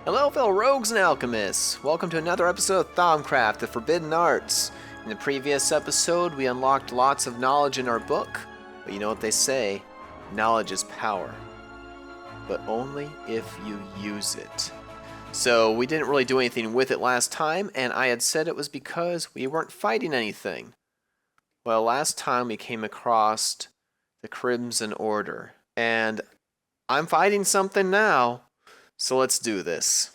Hello fellow rogues and alchemists! Welcome to another episode of Thaumcraft, the Forbidden Arts. In the previous episode, we unlocked lots of knowledge in our book, but you know what they say, knowledge is power. But only if you use it. So we didn't really do anything with it last time, and I had said it was because we weren't fighting anything. Well, last time we came across the Crimson Order, and I'm fighting something now. So let's do this.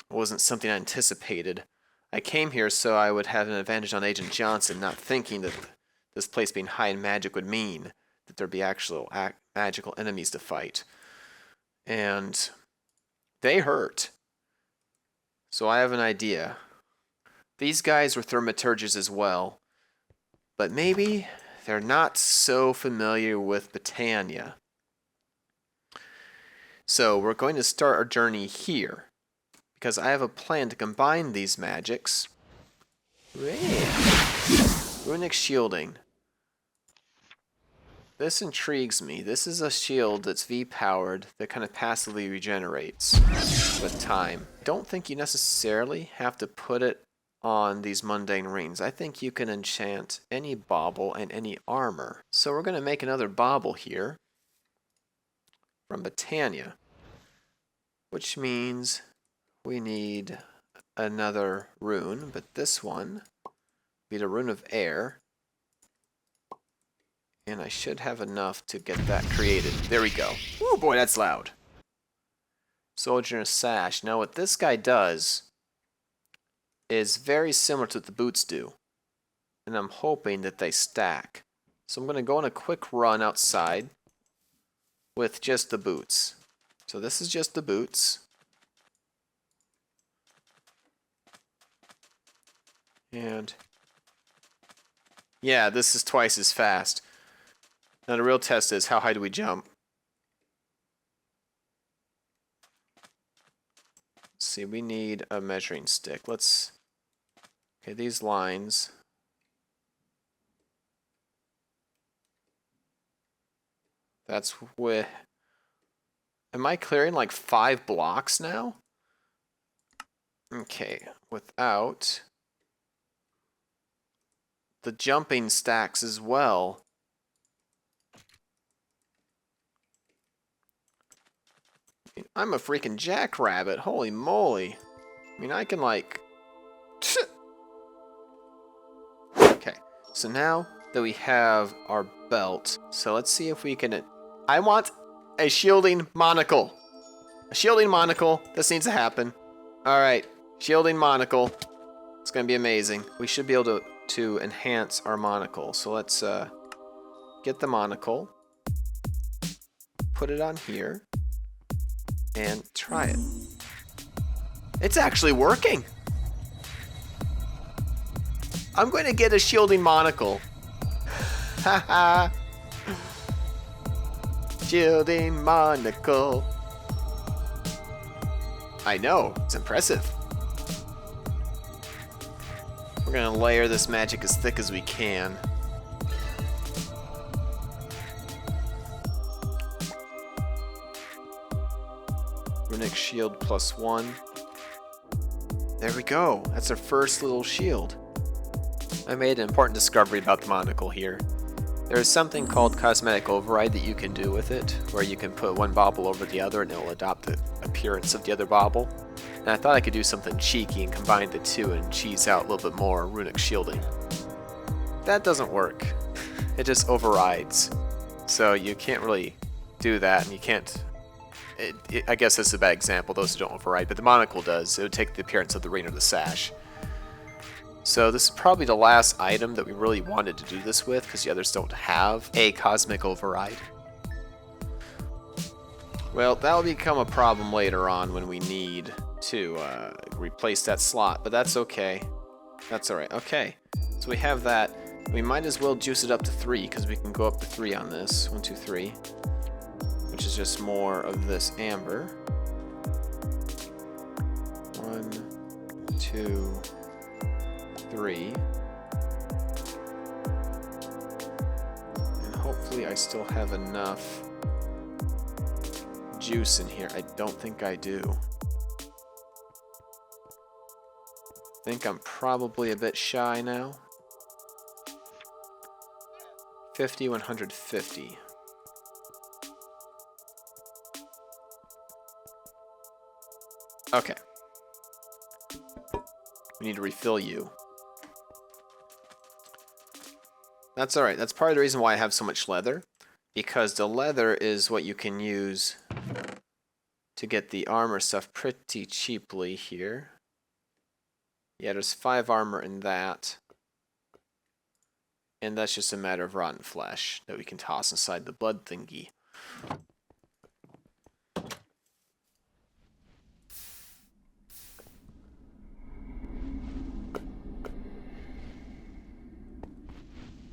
It wasn't something I anticipated. I came here so I would have an advantage on Agent Johnson, not thinking that this place being high in magic would mean that there'd be actual magical enemies to fight. And they hurt. So I have an idea. These guys were thaumaturges as well, but maybe they're not so familiar with Britannia. So we're going to start our journey here, because I have a plan to combine these magics. Runic shielding. This intrigues me. This is a shield that's V-powered that kind of passively regenerates with time. I don't think you necessarily have to put it on these mundane rings. I think you can enchant any bauble and any armor. So we're going to make another bauble here from Britannia, which means we need another rune, but this one be the rune of air, and I should have enough to get that created. There we go. Oh boy, that's loud. Soldier sash. Now what this guy does is very similar to what the boots do, and I'm hoping that they stack. So I'm going to go on a quick run outside with just the boots. So this is just the boots. And yeah, this is twice as fast. Now the real test is how high do we jump? Let's see, we need a measuring stick. Okay, these lines. That's with... Am I clearing like 5 blocks now? Okay, without the jumping stacks as well. I'm a freaking jackrabbit, holy moly. I mean, I can like... Okay, so now that we have our belt, so let's see if we can... I want a shielding monocle. A shielding monocle. This needs to happen. Alright, shielding monocle. It's going to be amazing. We should be able to enhance our monocle. So let's get the monocle. Put it on here. And try it. It's actually working. I'm going to get a shielding monocle. Haha. Shielding monocle. I know, it's impressive. We're gonna layer this magic as thick as we can. Runic shield +1. There we go. That's our first little shield. I made an important discovery about the monocle here. There is something called cosmetic override that you can do with it, where you can put one bauble over the other and it will adopt the appearance of the other bauble. And I thought I could do something cheeky and combine the two and cheese out a little bit more runic shielding. That doesn't work. It just overrides. So you can't really do that, and you can't... I guess this is a bad example, those who don't override, but the monocle does. It would take the appearance of the ring or the sash. So this is probably the last item that we really wanted to do this with, because the others don't have a cosmic override. Well, that'll become a problem later on when we need to replace that slot, but that's okay. That's alright. Okay, so we have that. We might as well juice it up to 3, because we can go up to 3 on this. 1, 2, 3. Which is just more of this amber. 1, 2, 3. And hopefully I still have enough juice in here? I don't think I do. I think I'm probably a bit shy now. 50, 150. Okay. We need to refill you. That's alright. That's part of the reason why I have so much leather. Because the leather is what you can use to get the armor stuff pretty cheaply here. Yeah, there's 5 armor in that. And that's just a matter of rotten flesh that we can toss inside the blood thingy.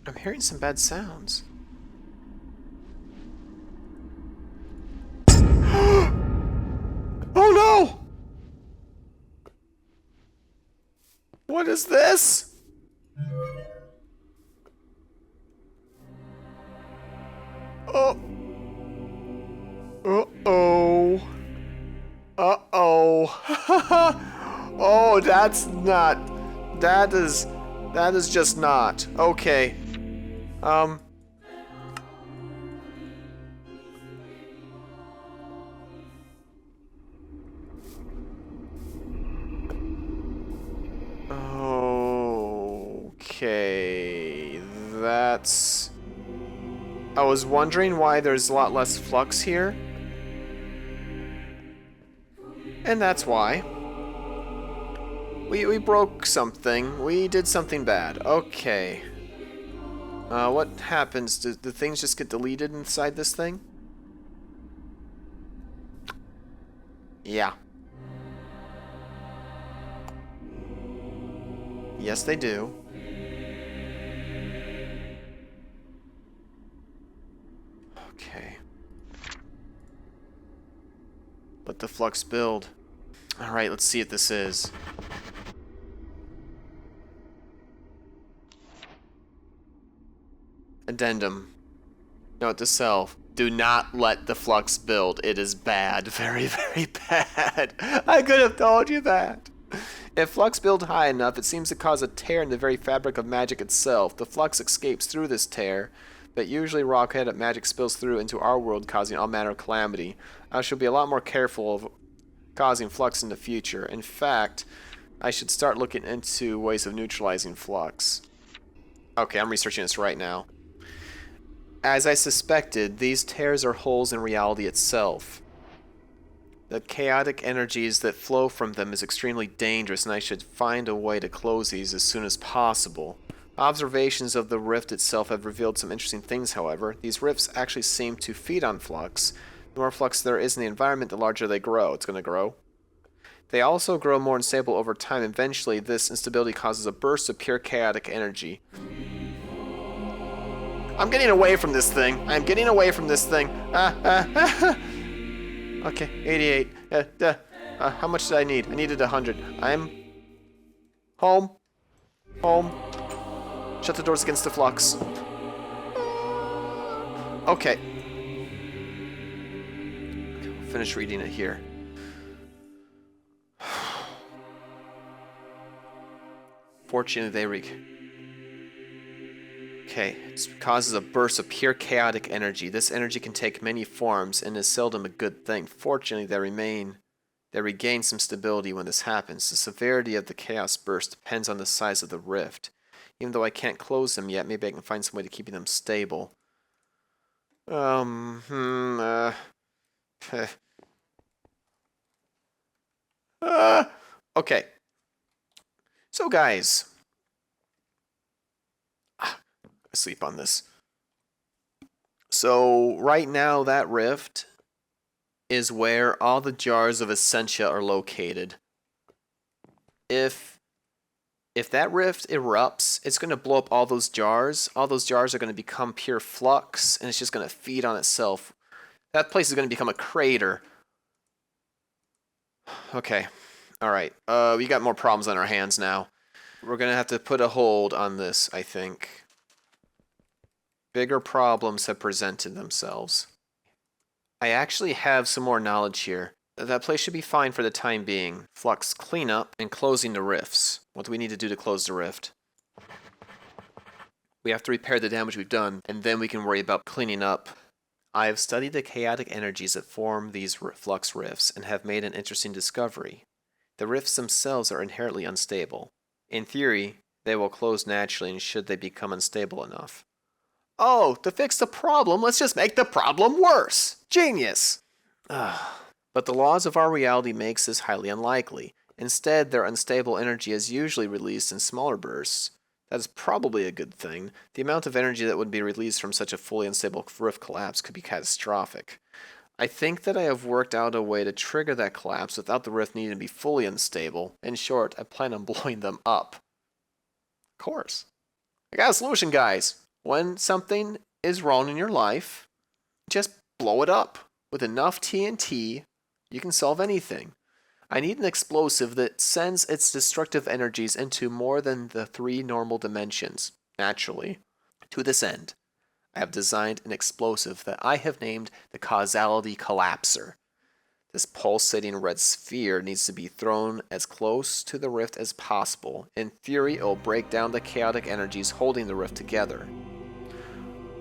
I'm hearing some bad sounds. Oh no! What is this? Oh. Uh-oh. Uh-oh. Oh, that's not. That is just not. Okay. Okay. That's... I was wondering why there's a lot less flux here. And that's why. We broke something. We did something bad. Okay. What happens? Do the things just get deleted inside this thing? Yeah. Yes, they do. Okay. Let the flux build. Alright, let's see what this is. Addendum. Note to self. Do not let the flux build. It is bad. Very, very bad. I could have told you that. If flux build high enough, it seems to cause a tear in the very fabric of magic itself. The flux escapes through this tear, but usually rock-headed magic spills through into our world, causing all manner of calamity. I shall be a lot more careful of causing flux in the future. In fact, I should start looking into ways of neutralizing flux. Okay, I'm researching this right now. As I suspected, these tears are holes in reality itself. The chaotic energies that flow from them is extremely dangerous, and I should find a way to close these as soon as possible. Observations of the rift itself have revealed some interesting things, however. These rifts actually seem to feed on flux. The more flux there is in the environment, the larger they grow. It's going to grow. They also grow more unstable over time. Eventually, this instability causes a burst of pure chaotic energy. I'm getting away from this thing. I'm getting away from this thing. Okay, 88. How much did I need? I needed 100. I'm home. Home. Shut the doors against the flux. Okay. I'll finish reading it here. Fortunately, they Okay, it causes a burst of pure chaotic energy. This energy can take many forms and is seldom a good thing. Fortunately, they regain some stability when this happens. The severity of the chaos burst depends on the size of the rift. Even though I can't close them yet, maybe I can find some way to keep them stable. Okay. So guys, sleep on this. So right now that rift is where all the jars of Essentia are located. If that rift erupts, it's going to blow up all those jars. All those jars are going to become pure flux, and it's just going to feed on itself. That place is going to become a crater. Okay. Alright. We got more problems on our hands now. We're going to have to put a hold on this, I think. Bigger problems have presented themselves. I actually have some more knowledge here. That place should be fine for the time being. Flux cleanup and closing the rifts. What do we need to do to close the rift? We have to repair the damage we've done, and then we can worry about cleaning up. I have studied the chaotic energies that form these flux rifts and have made an interesting discovery. The rifts themselves are inherently unstable. In theory, they will close naturally should they become unstable enough. Oh, to fix the problem, let's just make the problem worse! Genius! But the laws of our reality makes this highly unlikely. Instead, their unstable energy is usually released in smaller bursts. That is probably a good thing. The amount of energy that would be released from such a fully unstable rift collapse could be catastrophic. I think that I have worked out a way to trigger that collapse without the rift needing to be fully unstable. In short, I plan on blowing them up. Of course. I got a solution, guys. When something is wrong in your life, just blow it up. With enough TNT, you can solve anything. I need an explosive that sends its destructive energies into more than the 3 normal dimensions, naturally. To this end, I have designed an explosive that I have named the Causality Collapser. This pulsating red sphere needs to be thrown as close to the rift as possible. In theory, it will break down the chaotic energies holding the rift together.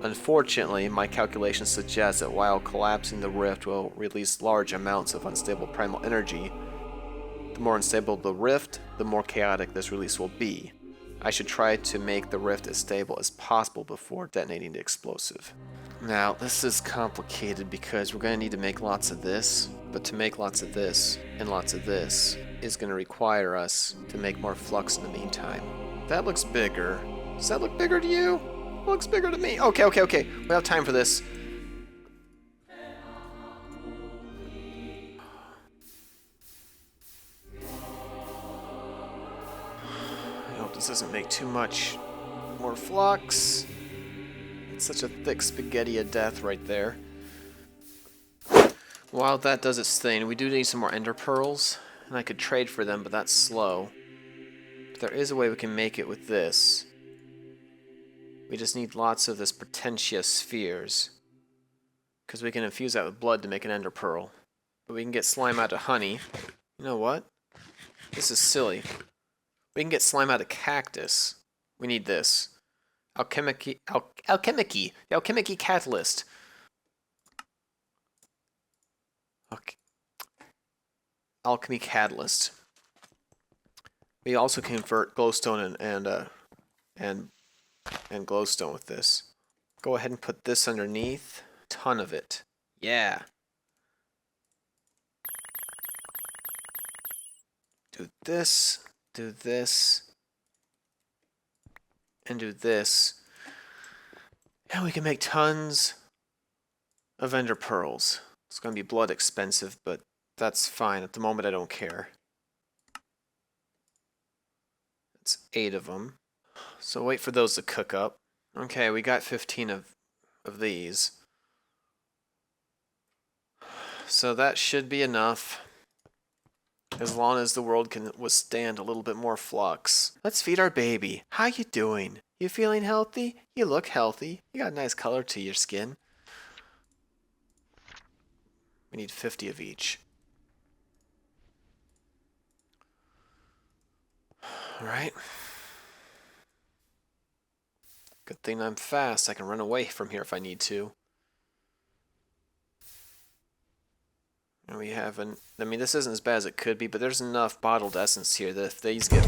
Unfortunately, my calculations suggest that while collapsing the rift will release large amounts of unstable primal energy, the more unstable the rift, the more chaotic this release will be. I should try to make the rift as stable as possible before detonating the explosive. Now, this is complicated because we're going to need to make lots of this, but to make lots of this and lots of this is going to require us to make more flux in the meantime. That looks bigger. Does that look bigger to you? It looks bigger to me. Okay. We have time for this. I hope this doesn't make too much more flux. It's such a thick spaghetti of death right there. While that does its thing, we do need some more ender pearls, and I could trade for them, but that's slow. But there is a way we can make it with this. We just need lots of this Potentia spheres, because we can infuse that with blood to make an ender pearl. But we can get slime out of honey. You know what? This is silly. We can get slime out of cactus. We need this. The alchemic catalyst. Okay. Alchemy catalyst. We also convert glowstone and glowstone with this. Go ahead and put this underneath. Ton of it. Yeah. Do this, and do this. And we can make tons of ender pearls. It's going to be blood expensive, but that's fine. At the moment, I don't care. It's 8 of them. So wait for those to cook up. Okay, we got 15 of these. So that should be enough. As long as the world can withstand a little bit more flux. Let's feed our baby. How you doing? You feeling healthy? You look healthy. You got a nice color to your skin. We need 50 of each. Alright. Good thing I'm fast. I can run away from here if I need to. And we haven't... I mean, this isn't as bad as it could be, but there's enough bottled essence here that if these get...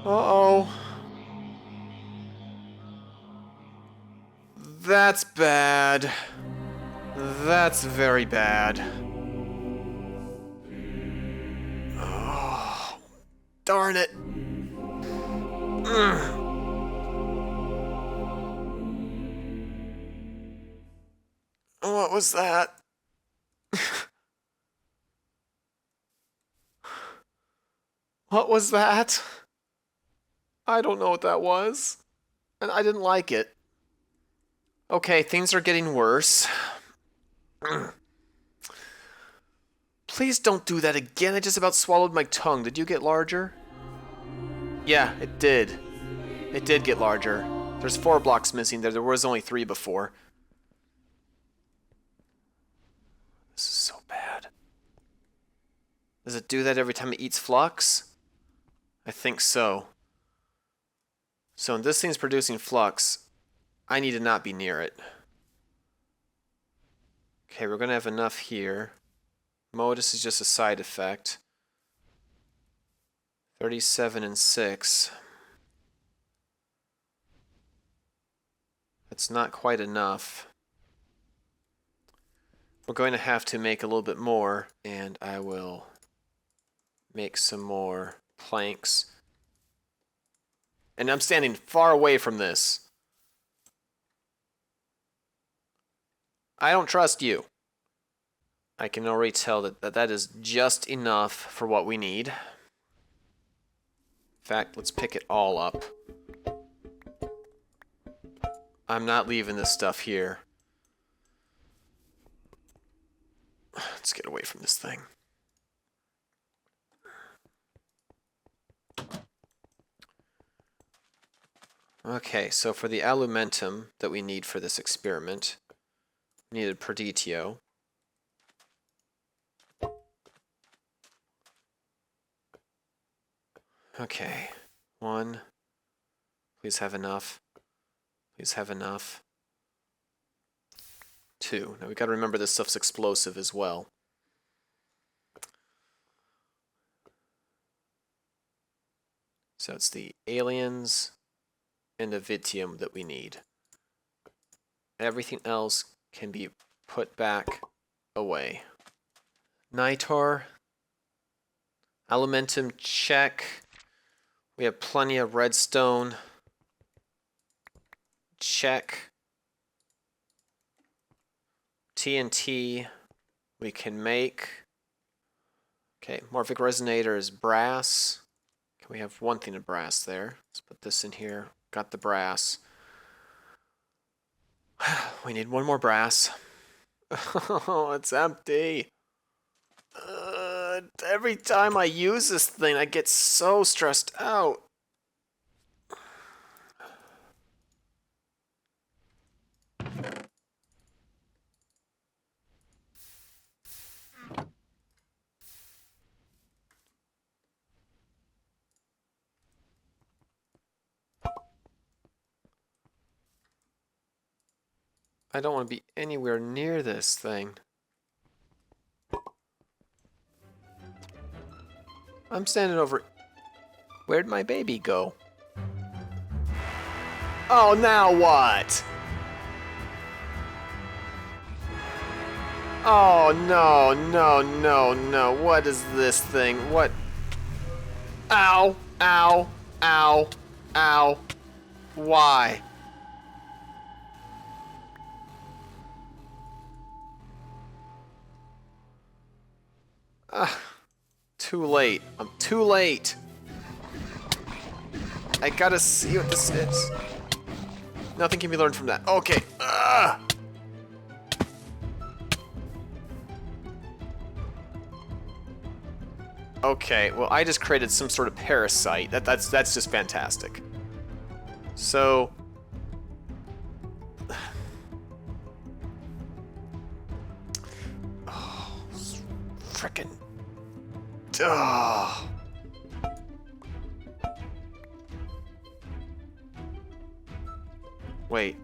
Uh-oh. That's bad. That's very bad. Oh, darn it. What was that? What was that? I don't know what that was. And I didn't like it. Okay, things are getting worse. Please don't do that again. I just about swallowed my tongue. Did you get larger? Yeah, it did. It did get larger. There's 4 blocks missing there. There was only 3 before. This is so bad. Does it do that every time it eats flux? I think so. So when this thing's producing flux, I need to not be near it. Okay, we're going to have enough here. Modus is just a side effect. 37 and 6. That's not quite enough. We're going to have to make a little bit more, and I will make some more planks. And I'm standing far away from this. I don't trust you. I can already tell that is just enough for what we need. In fact, let's pick it all up. I'm not leaving this stuff here. Let's get away from this thing. Okay, so for the alumentum that we need for this experiment, we need a perditio. Okay, 1. Please have enough. Please have enough. 2. Now we got to remember this stuff's explosive as well. So it's the aliens and the Vitium that we need. Everything else can be put back away. Nitor. Alumentum, check. We have plenty of redstone. Check. TNT we can make. Okay, morphic resonator is brass. Okay, we have 1 thing of brass there. Let's put this in here. Got the brass. We need 1 more brass. Oh, it's empty. Every time I use this thing, I get so stressed out. I don't want to be anywhere near this thing. I'm standing over... Where'd my baby go? Oh, now what? Oh, no, no, no, no. What is this thing? What? Ow, ow, ow, ow. Why? Too late. I'm too late. I gotta see what this is. Nothing can be learned from that. Okay. Okay, well, I just created some sort of parasite. That's just fantastic. So... Oh, frickin'... Oh. Wait.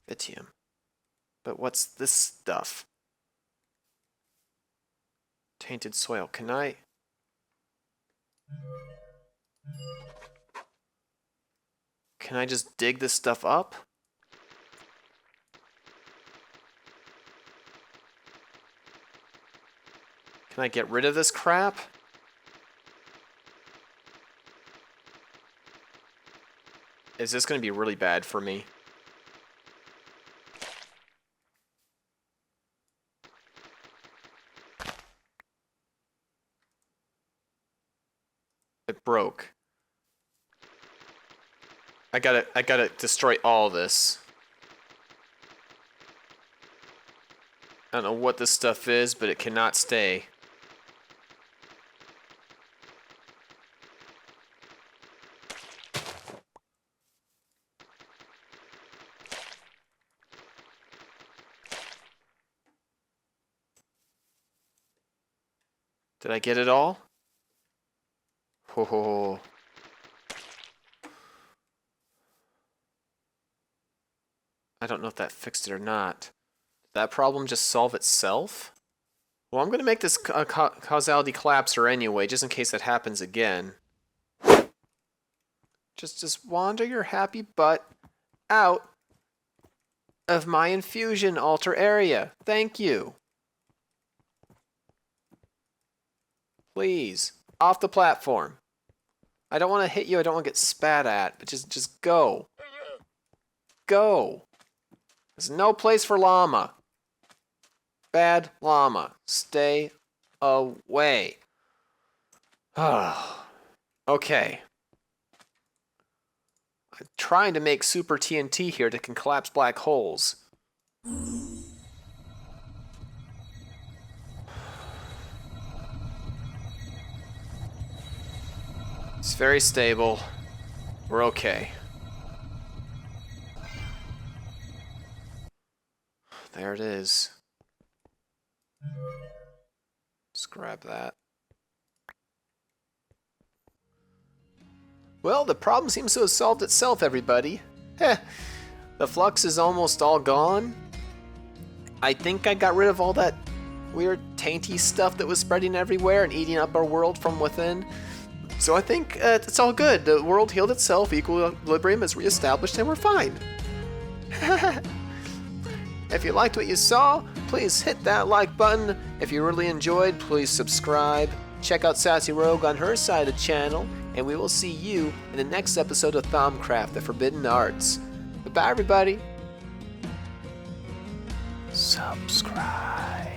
Vitium. But what's this stuff? Tainted soil. Can I... Can I just dig this stuff up? Can I get rid of this crap? Is this going to be really bad for me? It broke. I gotta destroy all this. I don't know what this stuff is, but it cannot stay. Did I get it all? Ho ho ho. I don't know if that fixed it or not. Did that problem just solve itself? Well, I'm going to make this causality collapser anyway, just in case that happens again. Just wander your happy butt out of my infusion altar area. Thank you. Please, off the platform. I don't want to hit you, I don't want to get spat at, but just go. Go. There's no place for llama. Bad llama. Stay away. Okay. I'm trying to make super TNT here that can collapse black holes. It's very stable. We're okay. There it is. Let's grab that. Well, the problem seems to have solved itself, everybody. Heh. The flux is almost all gone. I think I got rid of all that weird tainty stuff that was spreading everywhere and eating up our world from within. So I think it's all good. The world healed itself, equilibrium is reestablished, and we're fine. If you liked what you saw, please hit that like button. If you really enjoyed, please subscribe. Check out Sassy Rogue on her side of the channel, and we will see you in the next episode of Thaumcraft, the Forbidden Arts. Goodbye, everybody. Subscribe.